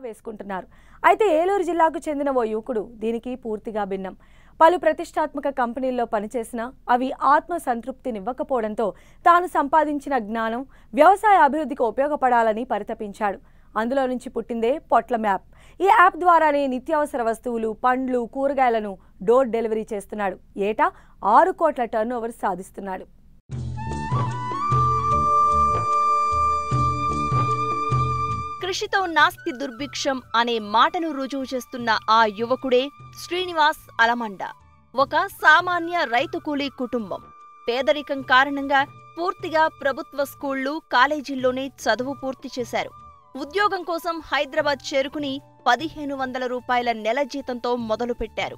వేసుకుంటున్నారు. అయితే ఏలూరు జిల్లాకు చెందిన ఓ యువకుడు దీనికి పూర్తిగా భిన్నం. పలు ప్రతిష్టాత్మక కంపెనీల్లో పనిచేసినా అవి ఆత్మ సంతృప్తినివ్వకపోవడంతో తాను సంపాదించిన జ్ఞానం వ్యవసాయ అభివృద్ధికి ఉపయోగపడాలని పరితపించాడు. అందులో నుంచి పుట్టిందే పొట్లం యాప్. ఈ యాప్ ద్వారానే నిత్యావసర వస్తువులు, పండ్లు, కూరగాయలను డోర్ డెలివరీ చేస్తున్నాడు. ఏటా 6 కోట్ల టర్నోవర్ సాధిస్తున్నాడు. కృషితో నాస్తి దుర్భిక్షం అనే మాటను రుజువు చేస్తున్న ఆ యువకుడే శ్రీనివాస్ అలమండ. ఒక సామాన్య రైతు కూలీ కుటుంబం. పేదరికం కారణంగా పూర్తిగా ప్రభుత్వ స్కూళ్లు, కాలేజీల్లోనే చదువు పూర్తి చేశారు. ఉద్యోగం కోసం హైదరాబాద్ చేరుకుని 1500 రూపాయల నెల జీతంతో మొదలుపెట్టారు.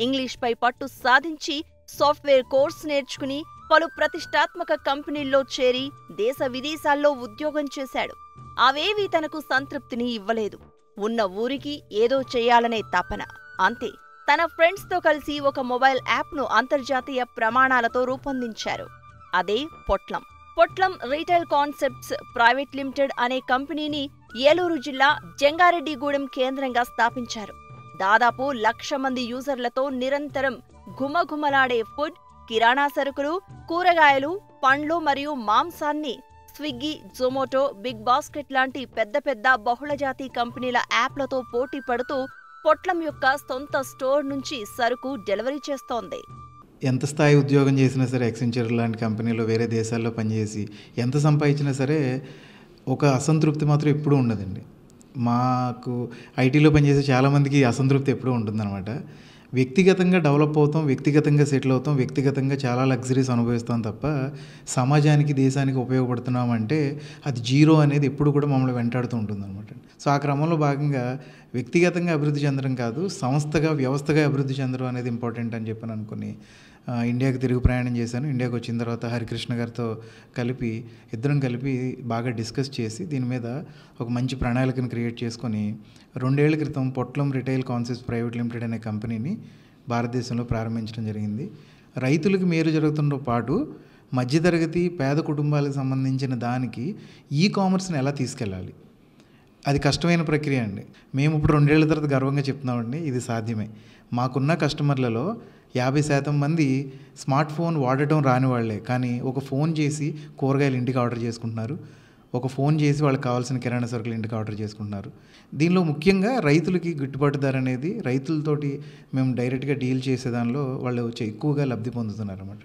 ఇంగ్లీష్పై పట్టు సాధించి సాఫ్ట్వేర్ కోర్సు నేర్చుకుని పలు ప్రతిష్టాత్మక కంపెనీల్లో చేరి దేశ విదేశాల్లో ఉద్యోగం చేశాడు. అవేవీ తనకు సంతృప్తిని ఇవ్వలేదు. ఉన్న ఊరికి ఏదో చేయాలనే తపన, అంతే. తన ఫ్రెండ్స్తో కలిసి ఒక మొబైల్ యాప్ను అంతర్జాతీయ ప్రమాణాలతో రూపొందించారు. అదే పొట్లం. పొట్లం రీటైల్ కాన్సెప్ట్స్ ప్రైవేట్ లిమిటెడ్ అనే కంపెనీని ఏలూరు జిల్లా జంగారెడ్డిగూడెం కేంద్రంగా స్థాపించారు. దాదాపు 1,00,000 మంది యూజర్లతో నిరంతరం ఘుమఘుమలాడే ఫుడ్, కిరాణా సరుకులు, కూరగాయలు, పండ్లు మరియు మాంసాన్ని స్విగ్గీ, జొమాటో, బిగ్ బాస్కెట్ లాంటి పెద్ద పెద్ద బహుళజాతి కంపెనీల యాప్లతో పోటీ పడుతూ పొట్లం యొక్క సొంత స్టోర్ నుంచి సరుకు డెలివరీ చేస్తోంది. ఎంత స్థాయి ఉద్యోగం చేసినా సరే, ఎక్సెంచర్ లాంటి కంపెనీలో వేరే దేశాల్లో పనిచేసి ఎంత సంపాదించినా సరే ఒక అసంతృప్తి మాత్రం ఎప్పుడూ ఉండదండి. మాకు ఐటీలో పనిచేసే చాలామందికి అసంతృప్తి ఎప్పుడూ ఉంటుందన్నమాట. వ్యక్తిగతంగా డెవలప్ అవుతాం, వ్యక్తిగతంగా సెటిల్ అవుతాం, వ్యక్తిగతంగా చాలా లగ్జరీస్ అనుభవిస్తాం తప్ప సమాజానికి, దేశానికి ఉపయోగపడుతున్నాం అంటే అది జీరో అనేది ఎప్పుడు కూడా మమ్మల్ని వెంటాడుతూ ఉంటుందన్నమాట. సో ఆ క్రమంలో భాగంగా వ్యక్తిగతంగా అభివృద్ధి చెందడం కాదు, సంస్థగా, వ్యవస్థగా అభివృద్ధి చెందడం అనేది ఇంపార్టెంట్ అని చెప్పని అనుకుని ఇండియాకి తిరుగు ప్రయాణం చేశాను. ఇండియాకి వచ్చిన తర్వాత హరికృష్ణ గారితో ఇద్దరం కలిపి బాగా డిస్కస్ చేసి దీని మీద ఒక మంచి ప్రణాళికను క్రియేట్ చేసుకొని 2 ఏళ్ల క్రితం పొట్లం రిటైల్ కాన్సెప్ట్స్ ప్రైవేట్ లిమిటెడ్ అనే కంపెనీని భారతదేశంలో ప్రారంభించడం జరిగింది. రైతులకు మేలు జరుగుతున్న పాటు మధ్యతరగతి పేద కుటుంబాలకు సంబంధించిన దానికి ఈ కామర్స్ని ఎలా తీసుకెళ్ళాలి, అది కష్టమైన ప్రక్రియ అండి. మేము ఇప్పుడు 2 ఏళ్ల తర్వాత గర్వంగా చెప్తున్నామండి, ఇది సాధ్యమే. మాకున్న కస్టమర్లలో 50% మంది స్మార్ట్ ఫోన్ వాడటం రాని వాళ్లే, కానీ ఒక ఫోన్ చేసి కూరగాయలు ఇంటికి ఆర్డర్ చేసుకుంటున్నారు, ఒక ఫోన్ చేసి వాళ్ళకి కావాల్సిన కిరాణా సరుకులు ఇంటికి ఆర్డర్ చేసుకుంటున్నారు. దీనిలో ముఖ్యంగా రైతులకి గిట్టుబాటు ధర అనేది, రైతులతోటి మేము డైరెక్ట్గా డీల్ చేసే దానిలో వాళ్ళు ఎక్కువగా లబ్ధి పొందుతున్నారు అన్నమాట.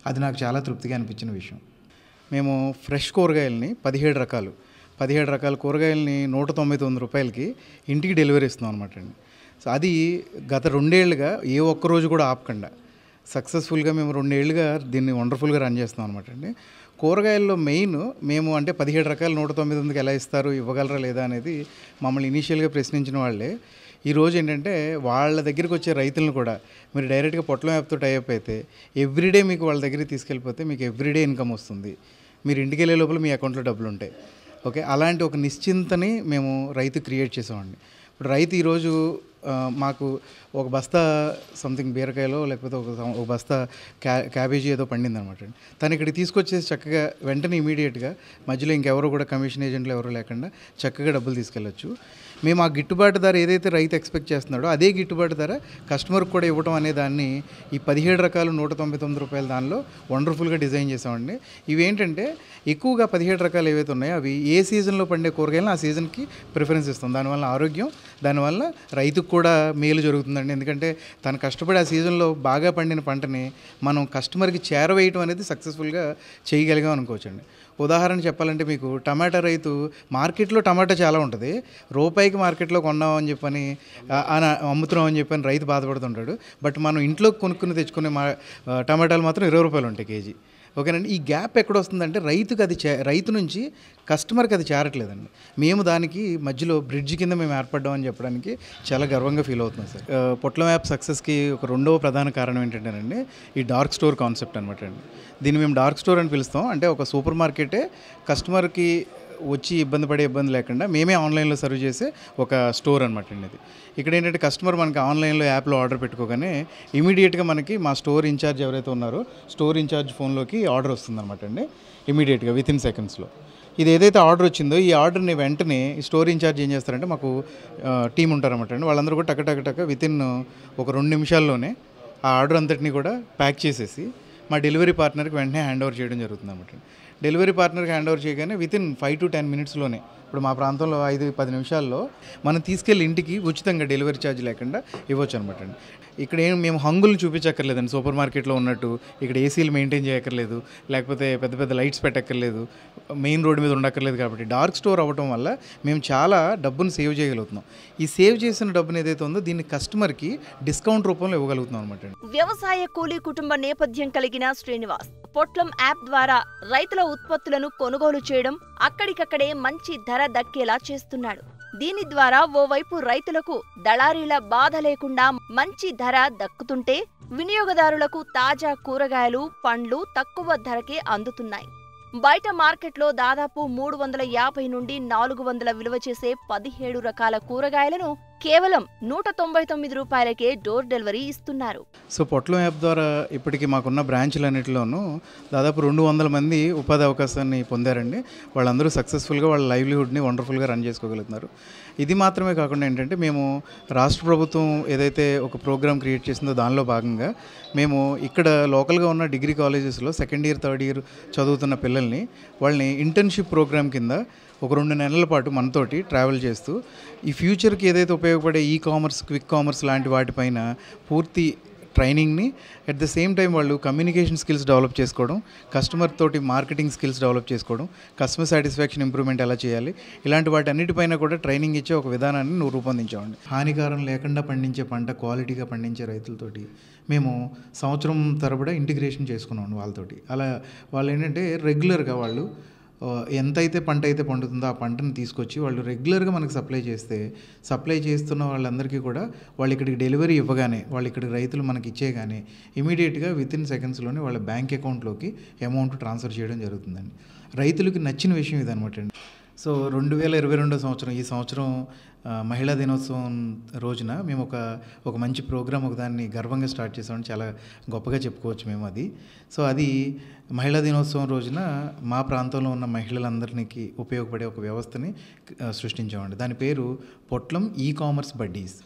అది నాకు చాలా తృప్తిగా అనిపించిన విషయం. మేము ఫ్రెష్ కూరగాయలని 17 రకాల కూరగాయలని 199 రూపాయలకి ఇంటికి డెలివరీ ఇస్తున్నాం అనమాట అండి. సో అది గత 2 ఏళ్లుగా ఏ ఒక్కరోజు కూడా ఆపకుండా సక్సెస్ఫుల్గా మేము 2 ఏళ్లుగా దీన్ని వండర్ఫుల్గా రన్ చేస్తున్నాం అనమాట అండి. కూరగాయల్లో మెయిన్ మేము అంటే 17 రకాలు 199కి ఎలా ఇస్తారు, ఇవ్వగలరా లేదా అనేది మమ్మల్ని ఇనీషియల్గా ప్రశ్నించిన వాళ్ళే. ఈరోజు ఏంటంటే వాళ్ళ దగ్గరికి వచ్చే రైతులను కూడా మీరు డైరెక్ట్గా పొట్లం యాప్తో టైప్ అయితే ఎవ్రీడే మీకు వాళ్ళ దగ్గరికి తీసుకెళ్ళిపోతే మీకు ఎవ్రీడే ఇన్కమ్ వస్తుంది, మీరు ఇంటికి వెళ్ళే లోపల మీ అకౌంట్లో డబ్బులు ఉంటాయి. ఓకే, అలాంటి ఒక నిశ్చింతని మేము రైతు క్రియేట్ చేసామండి. ఇప్పుడు రైతు ఈరోజు మాకు ఒక బస్తా సంథింగ్ బీరకాయలో లేకపోతే ఒక బస్తా క్యాబేజీ ఏదో పండింది అనమాట. తను ఇక్కడికి తీసుకొచ్చేసి చక్కగా వెంటనే ఇమీడియట్గా మధ్యలో ఇంకెవరు కూడా కమిషన్ ఏజెంట్లు ఎవరు లేకుండా చక్కగా డబ్బులు తీసుకెళ్ళచ్చు. మేము ఆ గిట్టుబాటు ధర ఏదైతే రైతు ఎక్స్పెక్ట్ చేస్తున్నాడో అదే గిట్టుబాటు ధర కస్టమర్కి కూడా ఇవ్వడం అనే దాన్ని ఈ 17 రకాలు 199 రూపాయల దానిలో వండర్ఫుల్గా డిజైన్ చేసామండి. ఇవేంటంటే ఎక్కువగా 17 రకాలు ఏవైతే ఉన్నాయో అవి ఏ సీజన్లో పండే కూరగాయలను ఆ సీజన్కి ప్రిఫరెన్స్ ఇస్తాం. దానివల్ల ఆరోగ్యం, దానివల్ల రైతుకు కూడా మేలు జరుగుతుందండి. ఎందుకంటే తను కష్టపడి ఆ సీజన్లో బాగా పండిన పంటని మనం కస్టమర్కి చేరవేయటం అనేది సక్సెస్ఫుల్గా చేయగలిగాం అనుకోవచ్చండి. ఉదాహరణ చెప్పాలంటే మీకు టమాటా రైతు మార్కెట్లో టమాటా చాలా ఉంటుంది, రూపాయికి మార్కెట్లో కొన్నామని చెప్పని అమ్ముతున్నామని చెప్పని రైతు బాధపడుతుంటాడు. బట్ మనం ఇంట్లో కొనుక్కుని తెచ్చుకునే టమాటాలు మాత్రం 20 రూపాయలు ఉంటాయి కేజీ. ఓకేనండి. ఈ గ్యాప్ ఎక్కడ వస్తుందంటే రైతుకి అది రైతు నుంచి కస్టమర్కి అది చేరట్లేదండి. మేము దానికి మధ్యలో బ్రిడ్జ్ కింద మేము ఏర్పడ్డామని చెప్పడానికి చాలా గర్వంగా ఫీల్ అవుతున్నాం సార్. పొట్లం యాప్ సక్సెస్కి ఒక రెండవ ప్రధాన కారణం ఏంటంటేనండి ఈ డార్క్ స్టోర్ కాన్సెప్ట్ అనమాట అండి. దీన్ని మేము డార్క్ స్టోర్ అని పిలుస్తాం. అంటే ఒక సూపర్ మార్కెటే కస్టమర్కి వచ్చి ఇబ్బంది లేకుండా మేమే ఆన్లైన్లో సర్వ్ చేసే ఒక స్టోర్ అనమాట అండి ఇది. ఇక్కడ ఏంటంటే కస్టమర్ మనకి ఆన్లైన్లో యాప్లో ఆర్డర్ పెట్టుకోగానే ఇమీడియట్గా మనకి మా స్టోర్ ఇన్ఛార్జ్ ఎవరైతే ఉన్నారో స్టోర్ ఇన్ఛార్జ్ ఫోన్లోకి ఆర్డర్ వస్తుందన్నమాట అండి. ఇమీడియట్గా వితిన్ సెకండ్స్లో. ఇది ఏదైతే ఆర్డర్ వచ్చిందో ఈ ఆర్డర్ని వెంటనే స్టోర్ ఇన్ఛార్జ్ ఏం చేస్తారంటే మాకు టీం ఉంటారన్నమాట అండి, వాళ్ళందరూ కూడా టక వితిన్ ఒక 2 నిమిషాల్లోనే ఆ ఆర్డర్ అంతటిని కూడా ప్యాక్ చేసేసి మా డెలివరీ పార్ట్నర్కి వెంటనే హ్యాండ్ ఓవర్ చేయడం జరుగుతుంది అన్నమాట. డెలివరీ పార్ట్నర్కి హ్యాండ్ ఓవర్ చేయగానే వితిన్ 5 to 10 మినిట్స్లోనే, ఇప్పుడు మా ప్రాంతంలో 5-10 నిమిషాల్లో మనం తీసుకెళ్ళి ఇంటికి ఉచితంగా డెలివరీ ఛార్జ్ లేకుండా ఇవ్వచ్చు అనమాట అండి. ఇక్కడ మేము హంగులు చూపించక్కర్లేదండి, సూపర్ మార్కెట్లో ఉన్నట్టు ఇక్కడ ఏసీలు మెయింటైన్ చేయక్కర్లేదు, లేకపోతే పెద్ద పెద్ద లైట్స్ పెట్టక్కర్లేదు, మెయిన్ రోడ్డు మీద ఉండక్కర్లేదు. కాబట్టి డార్క్ స్టోర్ అవ్వటం వల్ల మేము చాలా డబ్బును సేవ్ చేయగలుగుతున్నాం. ఈ సేవ్ చేసిన డబ్బును ఏదైతే ఉందో దీన్ని కస్టమర్కి డిస్కౌంట్ రూపంలో ఇవ్వగలుగుతున్నాం అనమాట అండి. వ్యవసాయ కూలీ కుటుంబ నేపథ్యం కలిగిన శ్రీనివాస్ పొట్లం యాప్ ద్వారా రైతుల ఉత్పత్తులను కొనుగోలు చేయడం, అక్కడికక్కడే మంచి ధర దక్కేలా చేస్తున్నాడు. దీని ద్వారా ఓవైపు రైతులకు దళారీల బాధ లేకుండా మంచి ధర దక్కుతుంటే, వినియోగదారులకు తాజా కూరగాయలు, పండ్లు తక్కువ ధరకే అందుతున్నాయి. బయట మార్కెట్లో దాదాపు 350 నుండి 400 విలువ చేసే 17 రకాల కూరగాయలను కేవలం 199 రూపాయలకే డోర్ డెలివరీ ఇస్తున్నారు. సో పొట్లం యాప్ ద్వారా ఇప్పటికీ మాకున్న బ్రాంచ్లన్నింటిలోనూ దాదాపు 200 మంది ఉపాధి అవకాశాన్ని పొందారండి. వాళ్ళందరూ సక్సెస్ఫుల్గా వాళ్ళ లైవ్లీహుడ్ని వండర్ఫుల్గా రన్ చేసుకోగలుగుతున్నారు. ఇది మాత్రమే కాకుండా ఏంటంటే మేము రాష్ట్ర ప్రభుత్వం ఏదైతే ఒక ప్రోగ్రామ్ క్రియేట్ చేసిందో దానిలో భాగంగా మేము ఇక్కడ లోకల్గా ఉన్న డిగ్రీ కాలేజెస్లో 2nd ఇయర్ 3rd ఇయర్ చదువుతున్న పిల్లల్ని వాళ్ళని ఇంటర్న్షిప్ ప్రోగ్రామ్ కింద ఒక 2 నెలల పాటు మనతోటి ట్రావెల్ చేస్తూ ఈ ఫ్యూచర్కి ఏదైతే ఉపయోగపడే కామర్స్, క్విక్ కామర్స్ లాంటి వాటిపైన పూర్తి ట్రైనింగ్ని, అట్ ద సేమ్ టైం వాళ్ళు కమ్యూనికేషన్ స్కిల్స్ డెవలప్ చేసుకోవడం, కస్టమర్ తోటి మార్కెటింగ్ స్కిల్స్ డెవలప్ చేసుకోవడం, కస్టమర్ సాటిస్ఫాక్షన్ ఇంప్రూవ్మెంట్ ఎలా చేయాలి, ఇలాంటి వాటి అన్నిటిపైన కూడా ట్రైనింగ్ ఇచ్చే ఒక విధానాన్ని నువ్వు రూపొందించామండి. హానికారం లేకుండా పండించే పంట, క్వాలిటీగా పండించే రైతులతోటి మేము సంవత్సరం తరబడి ఇంటిగ్రేషన్ చేసుకున్నాం వాళ్ళతోటి. అలా వాళ్ళు ఏంటంటే రెగ్యులర్గా వాళ్ళు ఎంతైతే పంట అయితే పండుతుందో ఆ పంటను తీసుకొచ్చి వాళ్ళు రెగ్యులర్గా మనకు సప్లై చేస్తున్న వాళ్ళందరికీ కూడా వాళ్ళు ఇక్కడికి డెలివరీ ఇవ్వగానే, వాళ్ళు ఇక్కడికి రైతులు మనకి ఇచ్చేయగానే ఇమీడియట్గా వితిన్ సెకండ్స్లోనే వాళ్ళ బ్యాంక్ అకౌంట్లోకి అమౌంట్ ట్రాన్స్ఫర్ చేయడం జరుగుతుందండి. రైతులకి నచ్చిన విషయం ఇదనమాట అండి. సో 2022 సంవత్సరం, ఈ సంవత్సరం మహిళా దినోత్సవం రోజున మేము ఒక మంచి ప్రోగ్రామ్ ఒకదాన్ని గర్వంగా స్టార్ట్ చేసామని చాలా గొప్పగా చెప్పుకోవచ్చు మేము అది. సో అది మహిళా దినోత్సవం రోజున మా ప్రాంతంలో ఉన్న మహిళలందరికీ ఉపయోగపడే ఒక వ్యవస్థని సృష్టించామండి. దాని పేరు పొట్లం commerce buddies.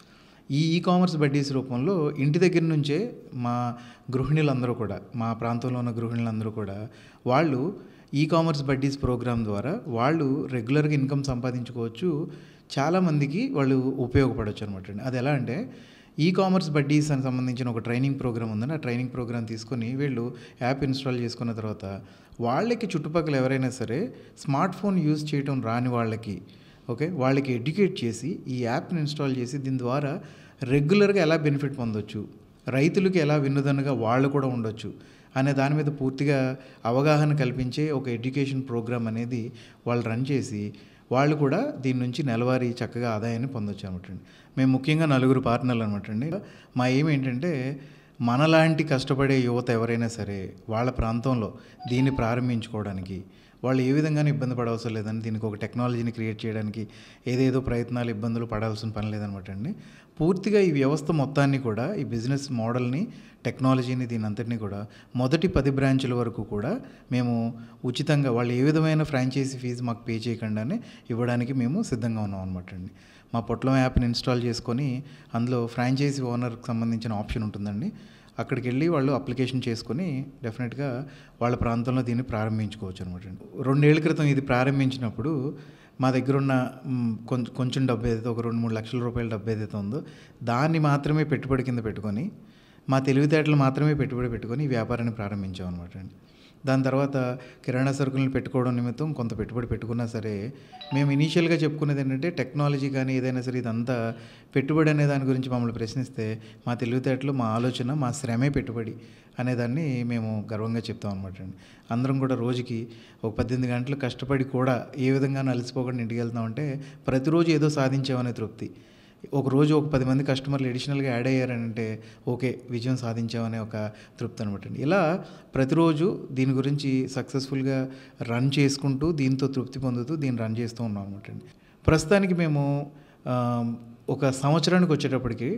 E commerce buddies రూపంలో ఇంటి దగ్గర నుంచే మా గృహిణులందరూ కూడా, మా ప్రాంతంలో ఉన్న గృహిణులందరూ కూడా వాళ్ళు కామర్స్ బడ్డీస్ ప్రోగ్రామ్ ద్వారా వాళ్ళు రెగ్యులర్గా ఇన్కమ్ సంపాదించుకోవచ్చు. చాలామందికి వాళ్ళు ఉపయోగపడవచ్చు అనమాట అండి. అది ఎలా అంటే కామర్స్ బడ్డీస్ అని సంబంధించిన ఒక ట్రైనింగ్ ప్రోగ్రామ్ ఉందని, ఆ ట్రైనింగ్ ప్రోగ్రామ్ తీసుకొని వీళ్ళు యాప్ ఇన్స్టాల్ చేసుకున్న తర్వాత వాళ్ళకి చుట్టుపక్కల ఎవరైనా సరే స్మార్ట్ ఫోన్ యూజ్ చేయడం రాని వాళ్ళకి ఎడ్యుకేట్ చేసి ఈ యాప్ని ఇన్స్టాల్ చేసి దీని ద్వారా రెగ్యులర్గా ఎలా బెనిఫిట్ పొందొచ్చు, రైతులకి ఎలా వినోదంగా వాళ్ళు కూడా ఉండొచ్చు అనే దాని మీద పూర్తిగా అవగాహన కల్పించే ఒక ఎడ్యుకేషన్ ప్రోగ్రామ్ అనేది వాళ్ళు రన్ చేసి వాళ్ళు కూడా దీని నుంచి నెలవారీ చక్కగా ఆదాయాన్ని పొందొచ్చు అనమాట అండి. మేము ముఖ్యంగా 4 పార్ట్నర్లు అనమాట అండి. మా ఏం ఏంటంటే మనలాంటి కష్టపడే యువత ఎవరైనా సరే వాళ్ళ ప్రాంతంలో దీన్ని ప్రారంభించుకోవడానికి వాళ్ళు ఏ విధంగానే ఇబ్బంది పడవలసిన లేదని, దీనికి ఒక టెక్నాలజీని క్రియేట్ చేయడానికి ఏదేదో ప్రయత్నాలు, ఇబ్బందులు పడాల్సిన పని లేదనమాట అండి. పూర్తిగా ఈ వ్యవస్థ మొత్తాన్ని కూడా, ఈ బిజినెస్ మోడల్ని, టెక్నాలజీని, దీని అంతటినీ కూడా మొదటి 10 బ్రాంచుల వరకు కూడా మేము ఉచితంగా, వాళ్ళు ఏ విధమైన ఫ్రాంచైజీ ఫీజు మాకు పే చేయకుండానే ఇవ్వడానికి మేము సిద్ధంగా ఉన్నాం అనమాట అండి. మా పొట్లం యాప్ని ఇన్స్టాల్ చేసుకొని అందులో ఫ్రాంచైజీ ఓనర్కి సంబంధించిన ఆప్షన్ ఉంటుందండి. అక్కడికి వెళ్ళి వాళ్ళు అప్లికేషన్ చేసుకొని డెఫినెట్గా వాళ్ళ ప్రాంతంలో దీన్ని ప్రారంభించుకోవచ్చు అనమాట అండి. 2 ఏళ్ల క్రితం ఇది ప్రారంభించినప్పుడు మా దగ్గర ఉన్న కొంచెం డబ్బు ఏదైతే, ఒక 2-3 లక్షల రూపాయల డబ్బు ఏదైతే ఉందో దాన్ని మాత్రమే పెట్టుబడి కింద పెట్టుకొని, మా తెలివితేటలు మాత్రమే పెట్టుబడి పెట్టుకొని ఈ వ్యాపారాన్ని ప్రారంభించాం అనమాట అండి. దాని తర్వాత కిరాణా సరుకులను పెట్టుకోవడం నిమిత్తం కొంత పెట్టుబడి పెట్టుకున్నా సరే మేము ఇనీషియల్గా చెప్పుకునేది ఏంటంటే టెక్నాలజీ కానీ ఏదైనా సరే ఇదంతా పెట్టుబడి అనే దాని గురించి మమ్మల్ని ప్రశ్నిస్తే మా తెలివితేటలు, మా ఆలోచన, మా శ్రమే పెట్టుబడి అనేదాన్ని మేము గర్వంగా చెప్తాం అనమాట అండి. అందరం కూడా రోజుకి ఒక 18 గంటలు కష్టపడి కూడా ఏ విధంగా అలసిపోకుండా ఇంటికి వెళ్తామంటే ప్రతిరోజు ఏదో సాధించామనే తృప్తి. ఒకరోజు ఒక 10 మంది కస్టమర్లు అడిషనల్గా యాడ్ అయ్యారంటే ఓకే, విజయం సాధించామనే ఒక తృప్తి అనమాట అండి. ఇలా ప్రతిరోజు దీని గురించి సక్సెస్ఫుల్గా రన్ చేసుకుంటూ, దీంతో తృప్తి పొందుతూ దీన్ని రన్ చేస్తూ ఉన్నాం అనమాట అండి. ప్రస్తుతానికి మేము ఒక సంవత్సరానికి వచ్చేటప్పటికి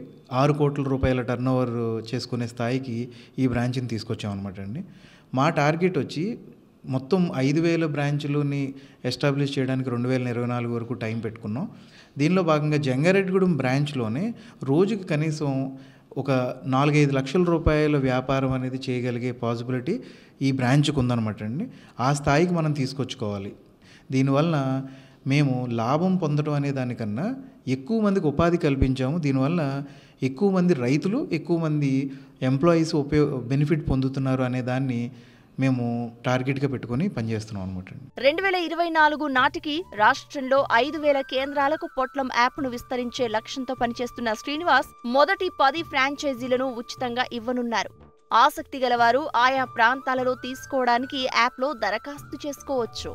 6 కోట్ల రూపాయల టర్నోవర్ చేసుకునే స్థాయికి ఈ బ్రాంచ్ని తీసుకొచ్చామన్నమాట అండి. మా టార్గెట్ వచ్చి మొత్తం 5,000 బ్రాంచులని ఎస్టాబ్లిష్ చేయడానికి 2024 వరకు టైం పెట్టుకున్నాం. దీనిలో భాగంగా జంగారెడ్డిగూడెం బ్రాంచ్లోనే రోజుకి కనీసం ఒక 4-5 లక్షల రూపాయల వ్యాపారం అనేది చేయగలిగే పాసిబిలిటీ ఈ బ్రాంచ్కి ఉందన్నమాట అండి. ఆ స్థాయికి మనం తీసుకొచ్చుకోవాలి. దీనివల్ల మేము లాభం పొందడం అనే దానికన్నా ఎక్కువ మందికి ఉపాధి కల్పించాము. దీనివల్ల ఎక్కువ మంది రైతులు, ఎక్కువ మంది ఎంప్లాయీస్ బెనిఫిట్ పొందుతున్నారు అనే దాన్ని మేము టార్గెట్గా పెట్టుకొని పనిచేస్తున్నాం అనమాట. 2024 నాటికి రాష్ట్రంలో 5,000 కేంద్రాలకు పొట్లం యాప్ను విస్తరించే లక్ష్యంతో పనిచేస్తున్న శ్రీనివాస్ మొదటి 10 ఫ్రాంచైజీలను ఉచితంగా ఇవ్వనున్నారు. ఆసక్తి గలవారు ఆయా ప్రాంతాలలో తీసుకోవడానికి యాప్లో దరఖాస్తు చేసుకోవచ్చు.